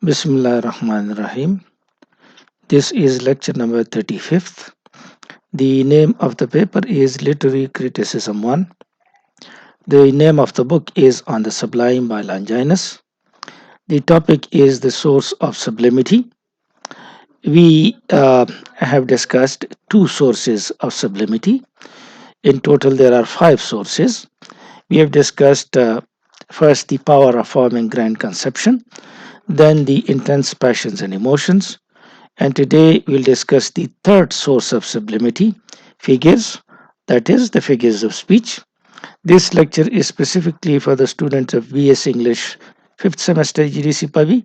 Bismillah Rahman Rahim. This is lecture number 35th. The name of the paper is Literary Criticism 1. The name of the book is On the Sublime by Longinus. The topic is the source of sublimity. We have discussed two sources of sublimity. In total, there are five sources. We have discussed first the power of forming grand conception, then the intense passions and emotions, and today we'll discuss the third source of sublimity, figures, that is, the figures of speech. This lecture is specifically for the students of BS English 5th semester GDC PAVI,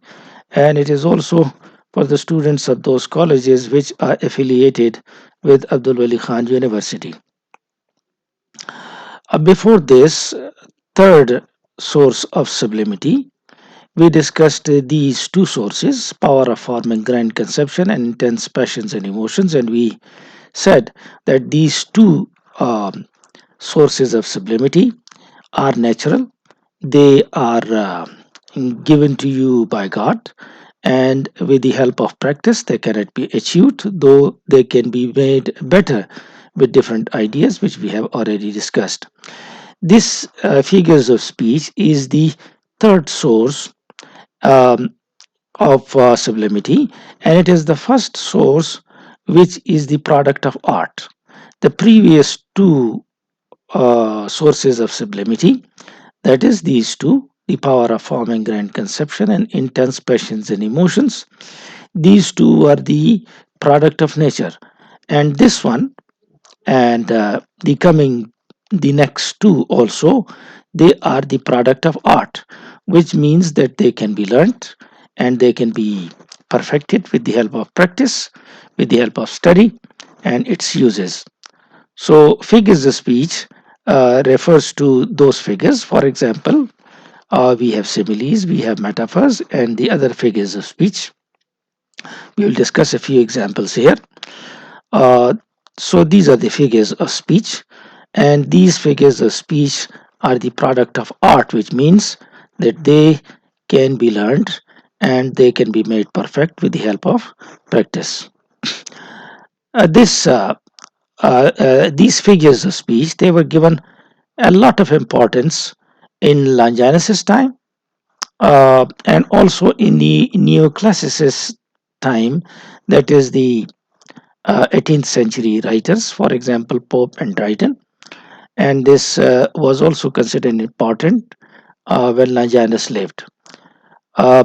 and it is also for the students of those colleges which are affiliated with Abdul Wali Khan University. Before this third source of sublimity, we discussed these two sources, power of forming grand conception and intense passions and emotions, and we said that these two sources of sublimity are natural. They are given to you by God, and with the help of practice, they cannot be achieved, though they can be made better with different ideas, which we have already discussed. This figures of speech is the third source um, of sublimity, and it is the first source which is the product of art. The previous two sources of sublimity, that is, these two, the power of forming grand conception and intense passions and emotions, these two are the product of nature. And this one and the next two also, they are the product of art, which means that they can be learnt and they can be perfected with the help of practice, with the help of study and its uses. So figures of speech refers to those figures. For example, we have similes, we have metaphors, and the other figures of speech. We will discuss a few examples here. Uh, so these are the figures of speech, and these figures of speech are the product of art, which means that they can be learned and they can be made perfect with the help of practice. This These figures of speech, they were given a lot of importance in Longinus' time, and also in the neoclassicist time, that is the 18th century writers, for example, Pope and Dryden. And this was also considered important when Longinus lived. Uh,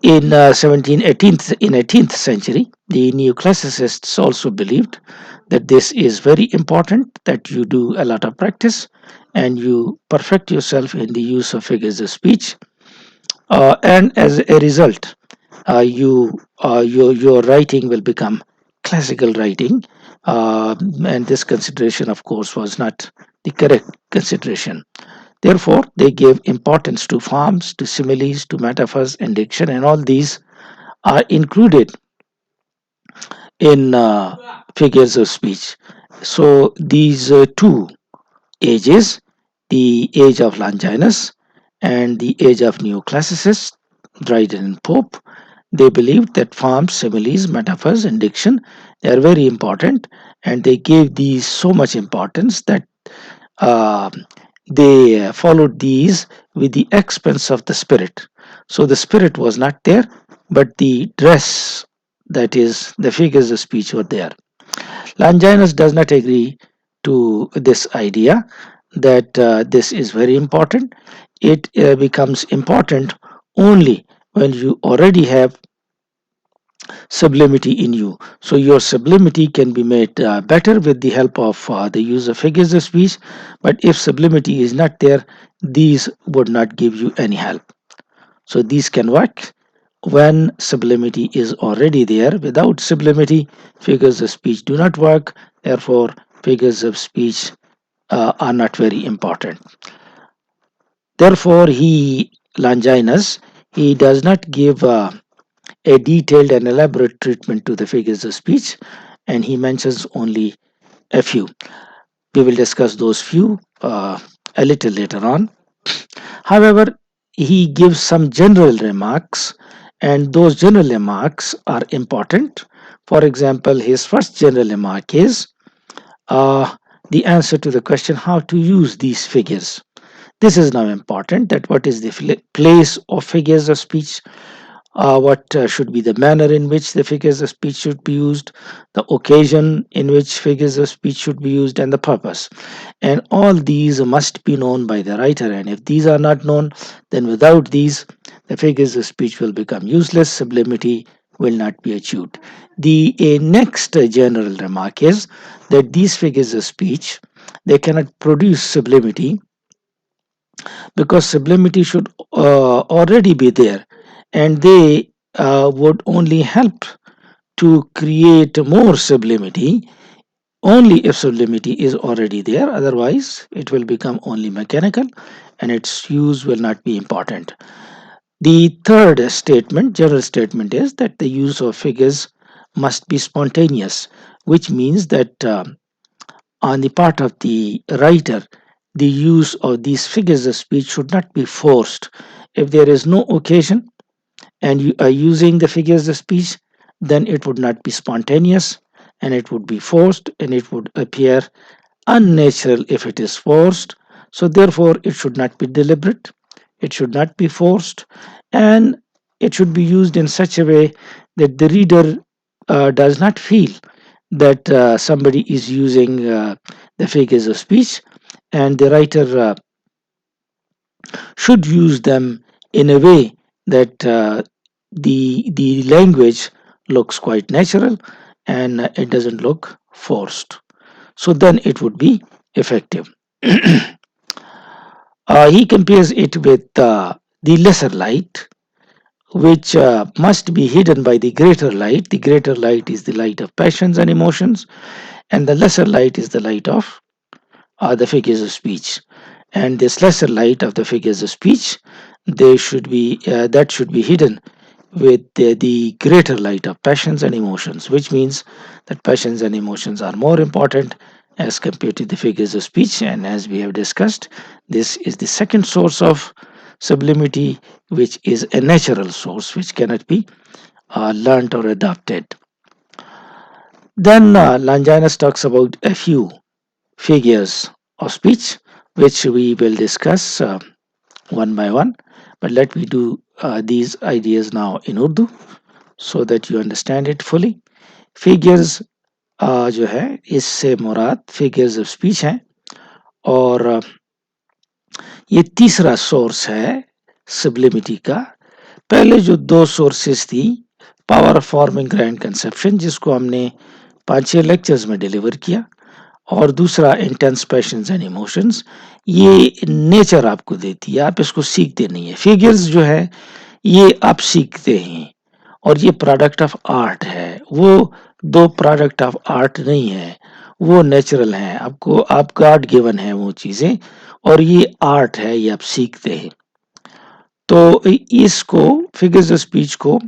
in 18th century, the neoclassicists also believed that this is very important, that you do a lot of practice and you perfect yourself in the use of figures of speech, and as a result, your writing will become classical writing, and this consideration, of course, was not the correct consideration. Therefore, they gave importance to forms, to similes, to metaphors and diction, and all these are included in figures of speech. So these two ages, the age of Longinus and the age of neoclassicists, Dryden and Pope, they believed that forms, similes, metaphors, and diction, they are very important, and they gave these so much importance that uh, they followed these with the expense of the spirit. So the spirit was not there, but the dress, that is, the figures of speech, were there. Longinus does not agree to this idea that this is very important. It becomes important only when you already have sublimity in you. So your sublimity can be made better with the help of the use of figures of speech. But if sublimity is not there, these would not give you any help. So these can work when sublimity is already there. Without sublimity, figures of speech do not work. Therefore, figures of speech are not very important. Therefore, Longinus, he does not give a detailed and elaborate treatment to the figures of speech, and he mentions only a few. We will discuss those few a little later on. However, he gives some general remarks, and those general remarks are important. For example, his first general remark is uh, the answer to the question how to use these figures. This is now important, that what is the place of figures of speech, what should be the manner in which the figures of speech should be used, the occasion in which figures of speech should be used, and the purpose. And all these must be known by the writer. And if these are not known, then without these, the figures of speech will become useless, sublimity will not be achieved. The next general remark is that these figures of speech, they cannot produce sublimity, because sublimity should already be there, and they would only help to create more sublimity only if sublimity is already there. Otherwise it will become only mechanical and its use will not be important. The third statement, general statement, is that the use of figures must be spontaneous, which means that on the part of the writer, the use of these figures of speech should not be forced. If there is no occasion and you are using the figures of speech, then it would not be spontaneous and it would be forced, and it would appear unnatural if it is forced. So, therefore, it should not be deliberate, it should not be forced, and it should be used in such a way that the reader does not feel that somebody is using the figures of speech, and the writer should use them in a way that the language looks quite natural and it doesn't look forced. So then it would be effective. He compares it with the lesser light, which must be hidden by the greater light. The greater light is the light of passions and emotions, and the lesser light is the light of the figures of speech. And this lesser light of the figures of speech, they should be that should be hidden with the greater light of passions and emotions, which means that passions and emotions are more important as compared to the figures of speech. And as we have discussed, this is the second source of sublimity, which is a natural source which cannot be learnt or adopted. Then Longinus talks about a few figures of speech, which we will discuss one by one. But let me do these ideas now in Urdu so that you understand it fully. Figures जो है इससे मुराद figures of speech है, और ये तीसरा source है सब्लिमिटी का. पहले जो दो सोर्सेस थी, power of forming grand conception, जिसको हमने 5-6 लेक्चर्स में डिलीवर किया, और दूसरा इंटेंस पैशंस एंड इमोशंस, ये नेचर आपको देती है, आप इसको सीखते नहीं है. फिगर्स जो है ये आप सीखते हैं, और ये प्रोडक्ट ऑफ आर्ट है. वो दो प्रोडक्ट ऑफ आर्ट नहीं है, वो नेचुरल है, आपको आप गॉड गिवन है वो चीजें, और ये आर्ट है, ये आप सीखते हैं. तो इसको फिगर्स ऑफ स्पीच को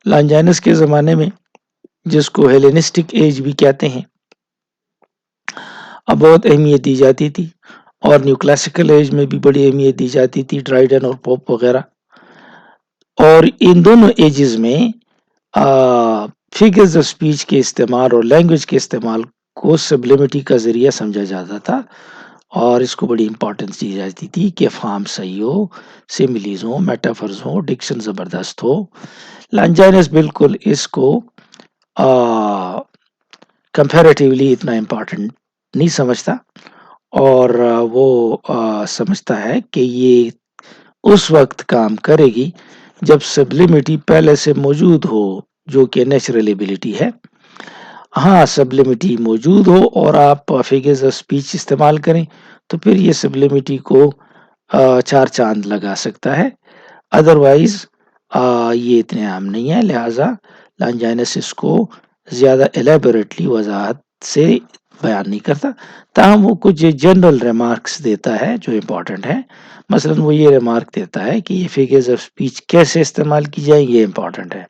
लॉन्जाइनस के ज़माने में, जिसको हेलेनिस्टिक एज भी कहते हैं, अब बहुत अहमियत दी जाती थी, और न्यू क्लासिकल एज में भी बड़ी अहमियत दी जाती थी, ड्राइडन और पोप वगैरह. और इन दोनों एजेस में फिगर्स ऑफ स्पीच के इस्तेमाल और लैंग्वेज के इस्तेमाल को सब्लिमिटी का ज़रिया समझा जाता था, और इसको बड़ी इंपॉर्टेंस दी जाती थी कि फार्म सही हो, सिमिलीज हो, मेटाफर्स हो, डिक्शन ज़बरदस्त हो. लॉन्जाइनस बिल्कुल इसको कंपैरेटिवली इतना इम्पोर्टेंट नहीं समझता, और वो समझता है कि ये उस वक्त काम करेगी जब सब्लिमिटी पहले से मौजूद हो, जो कि नेचुरल एबिलिटी है. हाँ, सब्लिमिटी मौजूद हो और आप फिगर्स ऑफ स्पीच इस्तेमाल करें, तो फिर ये सब्लिमिटी को 4 चांद लगा सकता है. अदरवाइज ये इतने आम नहीं है, लिहाजा लॉन्जाइनस इसको ज़्यादा एलेबोरेटली वजाहत से बयान नहीं करता. ताहम वो कुछ जनरल रिमार्क्स देता है जो इम्पोर्टेंट है. मसलन वो ये रिमार्क देता है कि ये फिगर्स ऑफ स्पीच कैसे इस्तेमाल की जाए, ये इम्पोर्टेंट है.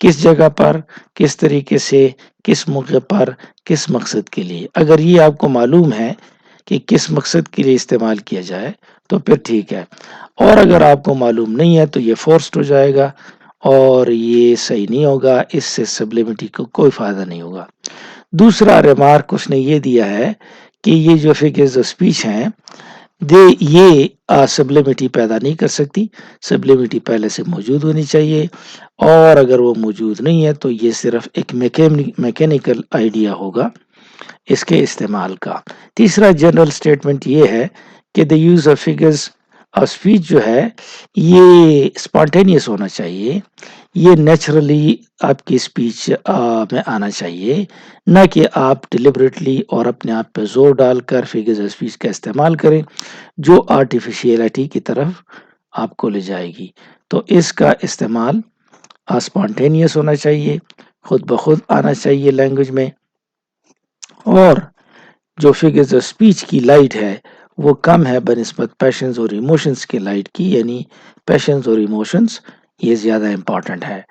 किस जगह पर, किस तरीके से, किस मौके पर, किस मकसद के लिए. अगर ये आपको मालूम है कि किस मकसद के लिए इस्तेमाल किया जाए तो फिर ठीक है. اور اگر آپ کو معلوم نہیں ہے تو یہ فورسڈ ہو جائے گا اور یہ صحیح نہیں ہوگا، اس سے سبلیمٹی کو کوئی فائدہ نہیں ہوگا۔ دوسرا ریمارک اس نے یہ دیا ہے کہ یہ جو فگرز آف اسپیچ ہیں یہ سبلیمٹی پیدا نہیں کر سکتی، سبلیمٹی پہلے سے موجود ہونی چاہیے، اور اگر وہ موجود نہیں ہے تو یہ صرف ایک میکینیکل آئیڈیا ہوگا اس کے استعمال کا۔ تیسرا جنرل سٹیٹمنٹ یہ ہے کہ the use of figures of speech جو ہے یہ اسپونٹینیس ہونا چاہیے، یہ نیچرلی آپ کی اسپیچ میں آنا چاہیے، نہ کہ آپ ڈیلیبریٹلی اور اپنے آپ پہ زور ڈال کر فگرز آف اسپیچ کا استعمال کریں جو آرٹیفیشیلٹی کی طرف آپ کو لے جائے گی۔ تو اس کا استعمال اسپونٹینیس ہونا چاہیے، خود بخود آنا چاہیے لینگویج میں، اور جو فگرز آف اسپیچ کی لائٹ ہے وہ کم ہے بنسبت پیشنز اور ایموشنز کے لائٹ کی، یعنی پیشنز اور ایموشنز یہ زیادہ امپورٹنٹ ہے۔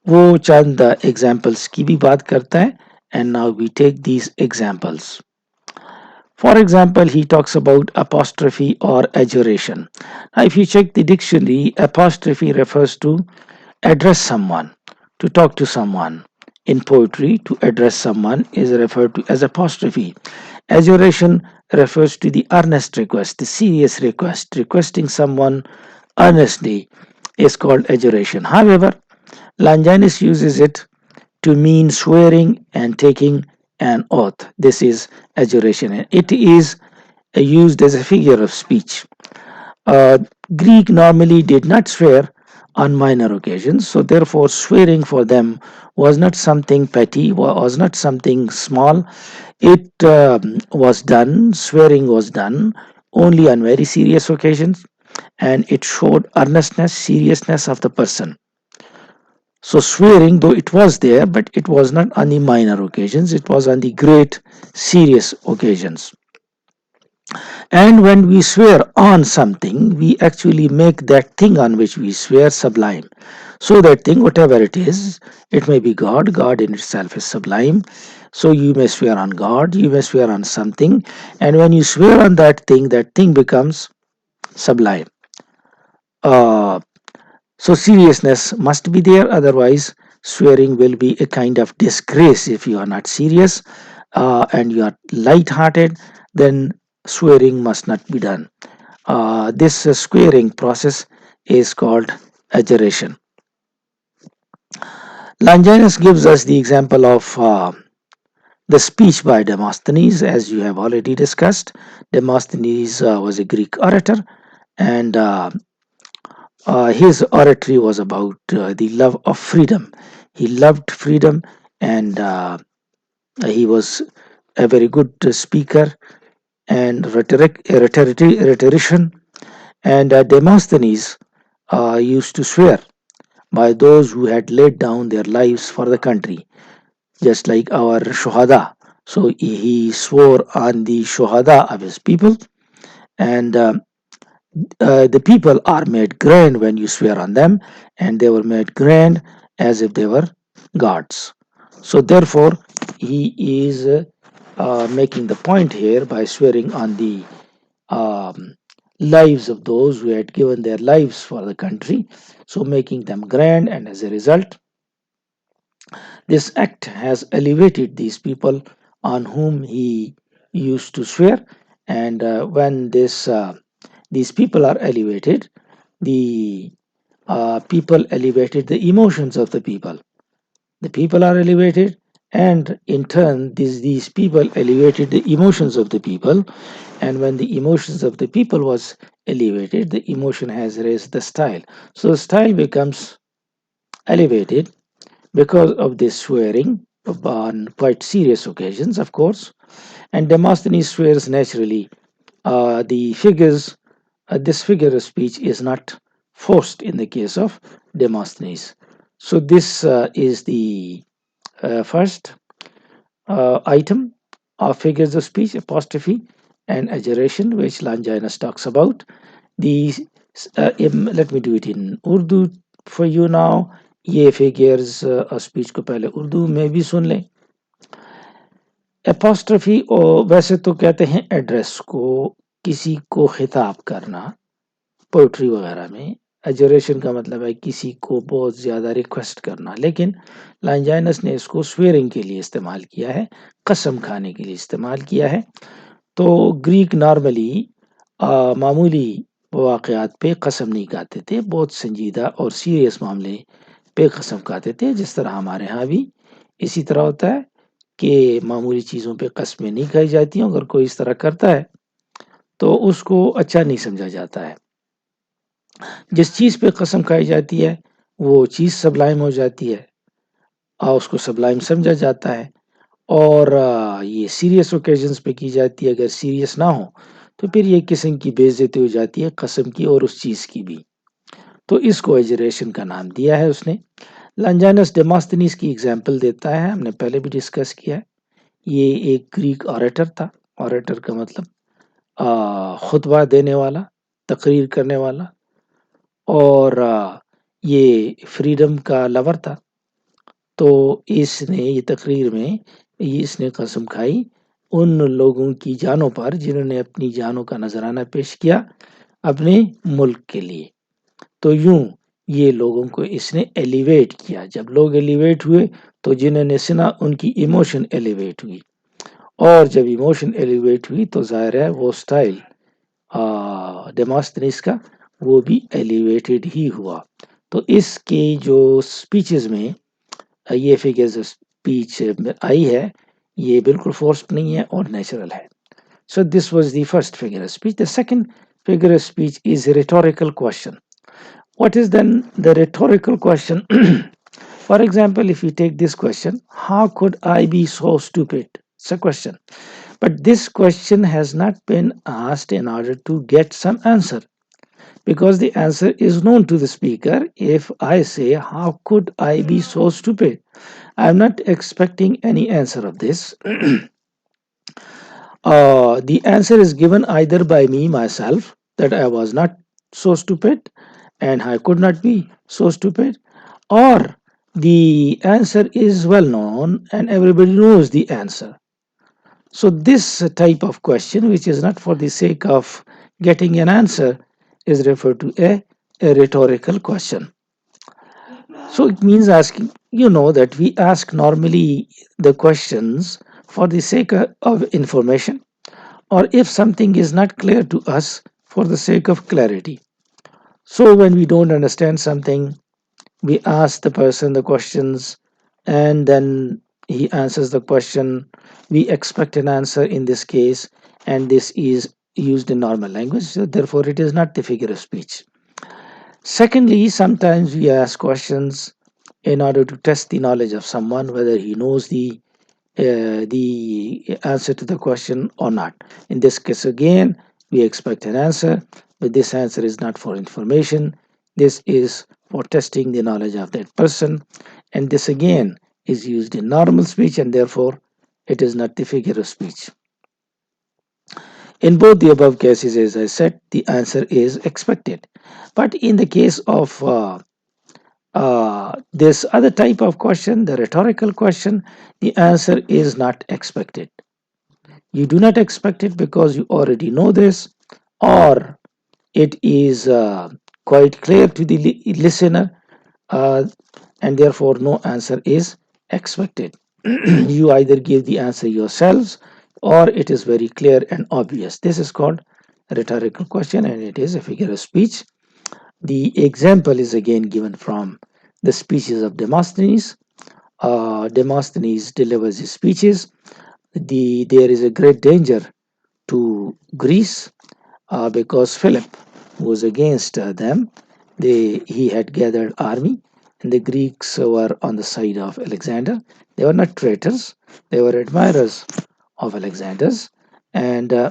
وہ چند ایگزامپلس کی بھی بات کرتا ہے، and now we take these examples. For example, he talks about apostrophe or adjuration. Now, if you check the dictionary, apostrophe refers to address someone, to talk to someone. In poetry, to address someone is referred to as apostrophe. Adjuration refers to the earnest request, the serious request, requesting someone earnestly is called adjuration. However, Longinus uses it to mean swearing and taking an oath. This is adjuration. It is used as a figure of speech. Uh, Greek normally did not swear on minor occasions, so therefore swearing for them was not something petty, was not something small. It was done, swearing was done only on very serious occasions, and it showed earnestness, seriousness of the person. So swearing, though it was there, but it was not on the minor occasions, it was on the great serious occasions. And when we swear on something, we actually make that thing on which we swear sublime. So that thing, whatever it may be God, God in itself is sublime. So you may swear on God, you may swear on something, and when you swear on that thing becomes sublime. Uh, so seriousness must be there, otherwise swearing will be a kind of disgrace. If you are not serious and you are light-hearted, then swearing must not be done. This swearing process is called adjuration. Longinus gives us the example of the speech by Demosthenes, as you have already discussed. Demosthenes was a Greek orator, and his oratory was about the love of freedom. He loved freedom, and he was a very good speaker and rhetorician. And Demosthenes used to swear by those who had laid down their lives for the country, just like our Shuhada. So he swore on the Shuhada of his people, and the people are made grand when you swear on them, and they were made grand as if they were gods. So therefore, he is making the point here by swearing on the um, lives of those who had given their lives for the country, so making them grand, and as a result, this act has elevated these people on whom he used to swear, and when these people are elevated, the people elevated the emotions of the people. The people are elevated, and in turn, these people elevated the emotions of the people. And when the emotions of the people was elevated, the emotion has raised the style. So the style becomes elevated because of this swearing on quite serious occasions, of course. And Demosthenes swears naturally. This figure of speech is not forced in the case of Demosthenes. So this is the first item of figures of speech, apostrophe and adjuration, which Longinus talks about. Let me do it in Urdu for you now. یہ figures of speech کو پہلے اردو میں بھی سن لیں. Apostrophe ویسے تو کہتے ہیں ایڈریس کو، کسی کو خطاب کرنا، पोइट्री वगैरह में एजुरेशन का मतलब है किसी को बहुत ज़्यादा रिक्वेस्ट करना, लेकिन लॉन्जाइनस ने इसको स्वेरिंग के लिए इस्तेमाल किया है, कसम खाने के लिए इस्तेमाल किया है। तो ग्रीक नॉर्मली मामूली वाक़यात पे कसम नहीं खाते थे, बहुत संजीदा और सीरियस मामले पे कसम खाते थे, जिस तरह हमारे यहाँ भी इसी तरह होता है कि मामूली चीज़ों पे कस्में नहीं खाई जाती हैं। अगर कोई इस तरह करता है तो उसको अच्छा नहीं समझा जाता है। जिस चीज़ पे कसम खाई जाती है वो चीज़ सबलाइम हो जाती है और उसको सबलाइम समझा जाता है। और ये सीरियस ओकेजन्स पे की जाती है। अगर सीरियस ना हो तो फिर ये किस्म की बेइज्जती हो जाती है, कसम की और उस चीज़ की भी। तो इसको एजरेशन का नाम दिया है उसने। लॉन्जाइनस डेमोस्थेनीज की एग्जाम्पल देता है, हमने पहले भी डिस्कस किया है। ये एक ग्रीक ऑरेटर था। ऑरेटर का मतलब खुतबा देने वाला, तकरीर करने वाला। और ये फ्रीडम का लवर था। तो इसने ये तकरीर में इसने कसम खाई उन लोगों की जानों पर जिन्होंने अपनी जानों का नजराना पेश किया अपने मुल्क के लिए। तो यूं ये लोगों को इसने एलिवेट किया। जब लोग एलिवेट हुए तो जिन्होंने सुना उनकी इमोशन एलिवेट हुई, और जब इमोशन एलिवेट हुई तो जाहिर है वो स्टाइल डेमोस्थेनीस का वो भी एलिवेटेड ही हुआ। तो इसके जो स्पीचेस में ये फिगर्स स्पीच आई है, ये बिल्कुल फोर्स्ड नहीं है और नेचुरल है। So this was the first figure of speech. The second figure of speech is a rhetorical question. What is then the rhetorical question? For example, if you take this question, how could I be so stupid? It's a question. But this question has not been asked in order to get some answer, because the answer is known to the speaker. If I say, how could I be so stupid? I'm not expecting any answer of this. The answer is given either by me myself, that I was not so stupid and I could not be so stupid, or the answer is well known and everybody knows the answer. So this type of question, which is not for the sake of getting an answer, is referred to a rhetorical question. So it means asking, that we ask normally the questions for the sake of information, or if something is not clear to us for the sake of clarity. So when we don't understand something, we ask the person the questions and then he answers the question. We expect an answer in this case, and this is used in normal language, so therefore it is not the figure of speech. Secondly, sometimes we ask questions in order to test the knowledge of someone, whether he knows the answer to the question or not. In this case, again, we expect an answer, but this answer is not for information. This is for testing the knowledge of that person. And this again is used in normal speech, and therefore it is not the figure of speech. In both the above cases, as I said, the answer is expected. But in the case of this other type of question, the rhetorical question, the answer is not expected. You do not expect it because you already know this, or it is quite clear to the listener, uh, and therefore no answer is expected. You either give the answer yourselves or it is very clear and obvious. This is called a rhetorical question, and it is a figure of speech. The example is again given from the speeches of Demosthenes. Demosthenes delivers his speeches. There is a great danger to Greece because Philip was against them. He had gathered army, and the Greeks were on the side of Alexander. They were not traitors; they were admirers of Alexander's, and uh,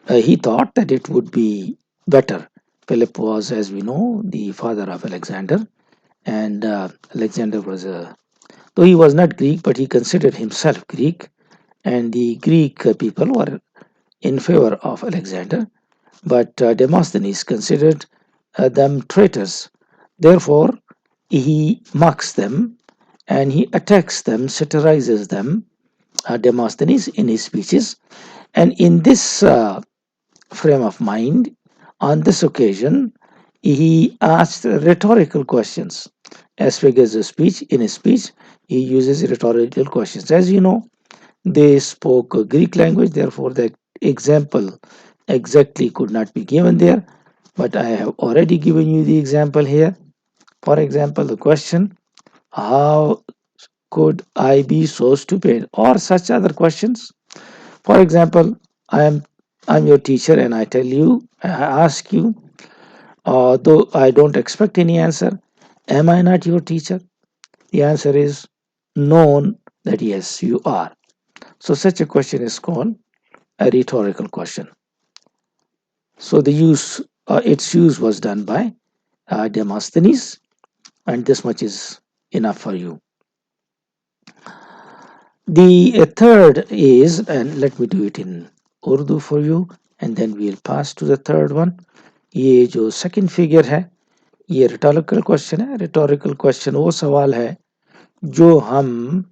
he thought that it would be better. Philip was, as we know, the father of Alexander, and Alexander was though he was not Greek, but he considered himself Greek, and the Greek people were in favor of Alexander, but Demosthenes considered them traitors. Therefore, he mocks them and he attacks them, satirizes them, Demosthenes, in his speeches. And in this frame of mind. On this occasion, he asked rhetorical questions. As figures of speech, in his speech, he uses rhetorical questions. As you know, they spoke Greek language, therefore, the example exactly could not be given there. But I have already given you the example here. For example, the question, how could I be so stupid? Or such other questions. For example, I am I'm your teacher and I ask you, though I don't expect any answer, am I not your teacher? The answer is known that yes, you are. So such a question is called a rhetorical question. So its use was done by Demosthenes, and this much is enough for you. The third is, and let me do it in Urdu for you, and then we'll pass to the third one. ये जो second figure है ये rhetorical question है. Rhetorical question वो सवाल है जो हम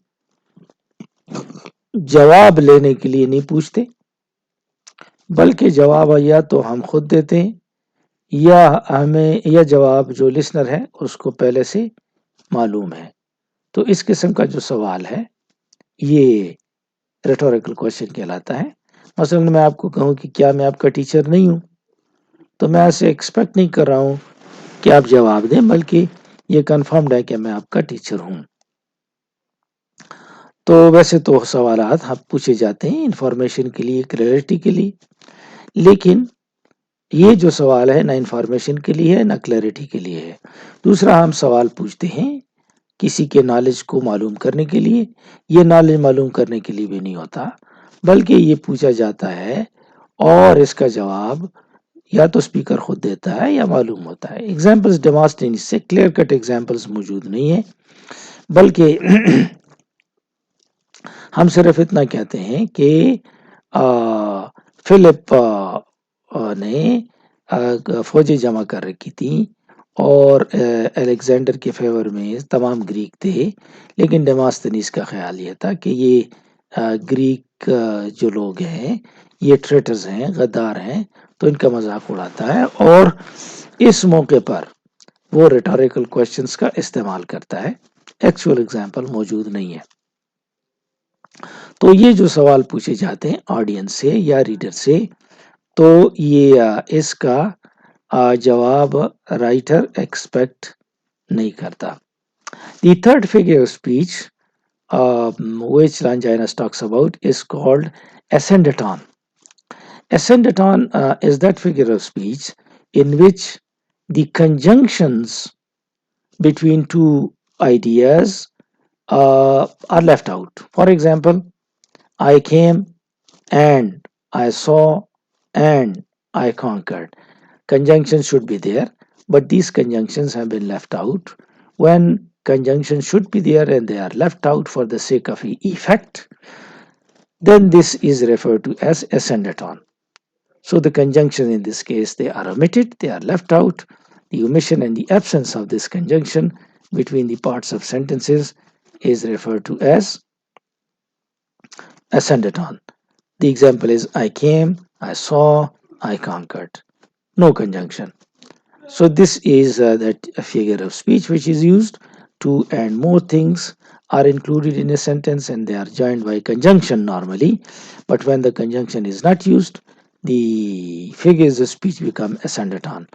जवाब लेने के लिए नहीं पूछते, बल्कि जवाब या तो हम खुद देते हैं या जवाब जो लिसनर है उसको पहले से मालूम है. तो इस किस्म का जो सवाल है ये रिटोरिकल क्वेश्चन कहलाता है. मसलन मैं आपको कहूँ कि क्या मैं आपका टीचर नहीं हूँ, तो मैं ऐसे एक्सपेक्ट नहीं कर रहा हूँ कि आप जवाब दें, बल्कि ये कन्फर्म्ड है कि मैं आपका टीचर हूँ. तो वैसे तो सवालात आप पूछे जाते हैं इंफॉर्मेशन के लिए, क्लैरिटी के लिए, लेकिन ये जो सवाल है ना इंफॉर्मेशन के लिए है ना क्लैरिटी के लिए है. दूसरा, हम सवाल पूछते हैं किसी के नॉलेज को मालूम करने के लिए. ये नॉलेज मालूम करने के लिए भी नहीं होता, बल्कि ये पूछा जाता है और इसका जवाब या तो स्पीकर खुद देता है या मालूम होता है. एग्जाम्पल्स डेमोस्थेनेस से क्लियर कट एग्जाम्पल्स मौजूद नहीं है, बल्कि हम सिर्फ इतना कहते हैं कि फिलिप ने फौजें जमा कर रखी थी और अलेक्जेंडर के फेवर में तमाम ग्रीक थे, लेकिन डेमोस्थेनेस का ख्याल ये था कि ये ग्रीक जो लोग हैं ये ट्रेटर्स हैं, गद्दार हैं, तो इनका मजाक उड़ाता है और इस मौके पर वो रिटोरिकल क्वेश्चंस का इस्तेमाल करता है. एक्चुअल एग्जाम्पल मौजूद नहीं है. तो ये जो सवाल पूछे जाते हैं ऑडियंस से या रीडर से, तो ये इसका जवाब राइटर एक्सपेक्ट नहीं करता. The third figure of speech which Longinus talks about is called ascendaton. Ascendaton is that figure of speech in which the conjunctions between two ideas are left out. For example, I came and I saw and I conquered. Conjunctions should be there, but these conjunctions have been left out. When conjunctions should be there and they are left out for the sake of effect, then this is referred to as ascendaton. So the conjunction in this case, they are omitted, they are left out. The omission and the absence of this conjunction between the parts of sentences is referred to as ascendaton. The example is I came, I saw, I conquered. No conjunction. So this is that figure of speech which is used. Two and more things are included in a sentence and they are joined by conjunction normally. But when the conjunction is not used, the figures of speech become ascendaton.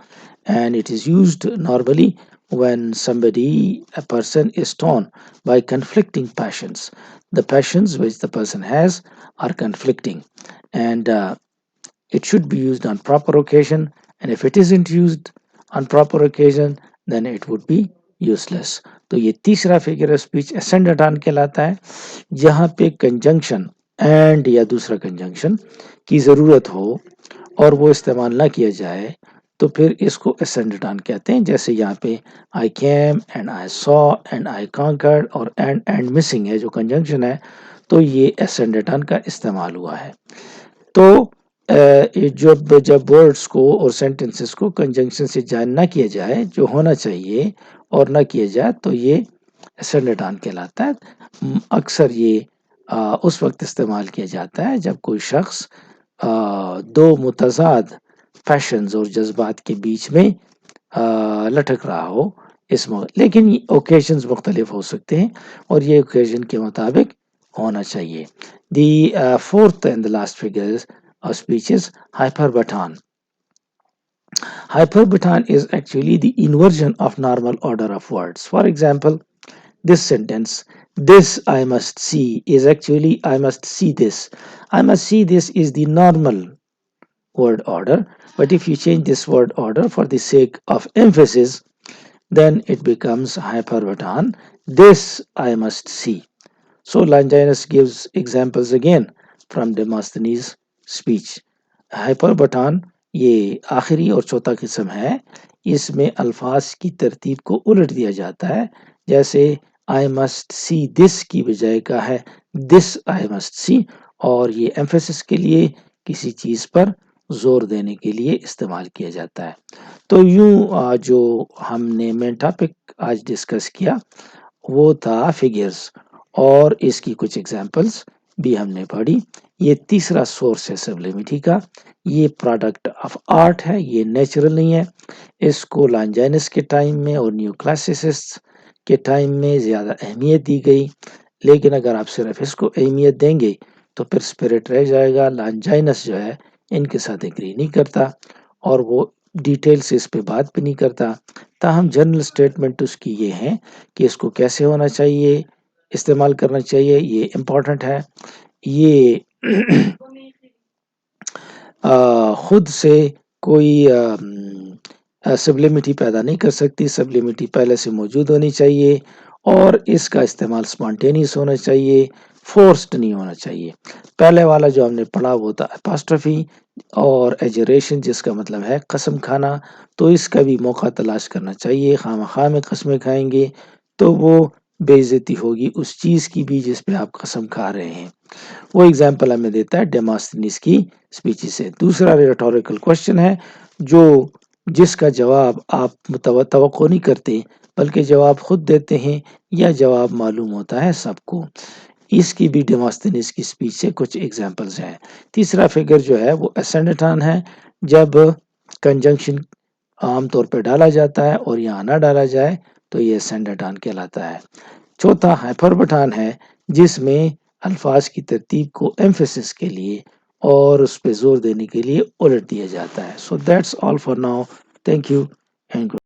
And it is used normally when a person is torn by conflicting passions. The passions which the person has are conflicting, and it should be used on proper occasion, and if it isn't used on proper occasion then it would be useless. तो ये तीसरा figure of speech ascendaton कहलाता है, जहाँ पे conjunction and या दूसरा conjunction की ज़रूरत हो और वो इस्तेमाल ना किया जाए, तो फिर इसको ascendaton कहते हैं. जैसे यहाँ पे I came and I saw and I conquered और and missing है जो कंजंक्शन है, तो ये ascendaton का इस्तेमाल हुआ है. तो जब वर्ड्स को और सेंटेंसेस को कंजंक्शन से जॉइन ना किया जाए जो होना चाहिए और ना किया जाए, तो ये ascendaton कहलाता है. अक्सर ये उस वक्त इस्तेमाल किया जाता है जब कोई शख्स دو متضاد فیشنز اور جذبات کے بیچ میں لٹک رہا ہو اس لیکن اوکیشنز مختلف ہو سکتے ہیں اور یہ اوکیشن کے مطابق ہونا چاہیے. The fourth and last figure speech is hyperbaton. Hyperbaton is actually the inversion of normal order of words. For example, this sentence, this I must see, is actually I must see this. I must see this is the normal word order, but if you change this word order for the sake of emphasis, then it becomes hyperbaton. This I must see. So Longinus gives examples again from Demosthenes' speech. ہائپربٹان یہ آخری اور چوتھا قسم ہے. اس میں الفاظ کی ترتیب کو الٹ دیا جاتا ہے. جیسے I must see this کی بجائے کا ہے this I must see, اور یہ ایمفیسس کے لیے کسی چیز پر زور دینے کے لیے استعمال کیا جاتا ہے. تو یوں جو ہم نے مین ٹاپک آج ڈسکس کیا وہ تھا فگرز، اور اس کی کچھ ایگزامپلس بھی ہم نے پڑھی. یہ تیسرا سورس ہے سبلیمٹی کا. یہ پروڈکٹ آف آرٹ ہے، یہ نیچرل نہیں ہے. اس کو لانجائنس کے ٹائم میں اور نیو کلاسسسٹ کے ٹائم میں زیادہ اہمیت دی گئی، لیکن اگر آپ صرف اس کو اہمیت دیں گے تو پھر اسپرٹ رہ جائے گا. لانجائنس جو ہے ان کے ساتھ ایگری نہیں کرتا اور وہ ڈیٹیل سے اس پہ بات بھی نہیں کرتا. تاہم جنرل اسٹیٹمنٹ اس کی یہ ہے کہ اس کو کیسے ہونا چاہیے، استعمال کرنا چاہیے، یہ امپورٹنٹ ہے. یہ خود سے کوئی سبلیمٹی پیدا نہیں کر سکتی. سبلیمٹی پہلے سے موجود ہونی چاہیے اور اس کا استعمال سپونٹینیس ہونا چاہیے، فورسڈ نہیں ہونا چاہیے. پہلے والا جو ہم نے پڑھا وہ تھا اپاسٹرفی اور ایجوریشن، جس کا مطلب ہے قسم کھانا. تو اس کا بھی موقع تلاش کرنا چاہیے. خواہ میں قسمیں کھائیں گے تو وہ بے عزتی ہوگی اس چیز کی بھی جس پہ آپ قسم کھا رہے ہیں. وہ ایگزامپل ہمیں دیتا ہے ڈیماستھینس کی اسپیچ سے. دوسرا ریٹوریکل کوشچن ہے جس کا جواب آپ توقع نہیں کرتے بلکہ جواب خود دیتے ہیں یا جواب معلوم ہوتا ہے سب کو. اس کی بھی ڈیماستھینس کی اسپیچ سے کچھ ایگزامپلز ہیں. تیسرا فگر جو ہے وہ اسینڈیٹان ہے، جب کنجنکشن عام طور پہ ڈالا جاتا ہے اور یہاں نہ ڈالا جائے تو یہ اسینڈیٹان کہلاتا ہے. چوتھا ہائپربٹان ہے، جس میں الفاظ کی ترتیب کو ایمفیسس کے لیے اور اس پہ زور دینے کے لیے الٹ دیا جاتا ہے. So that's all for now. Thank you and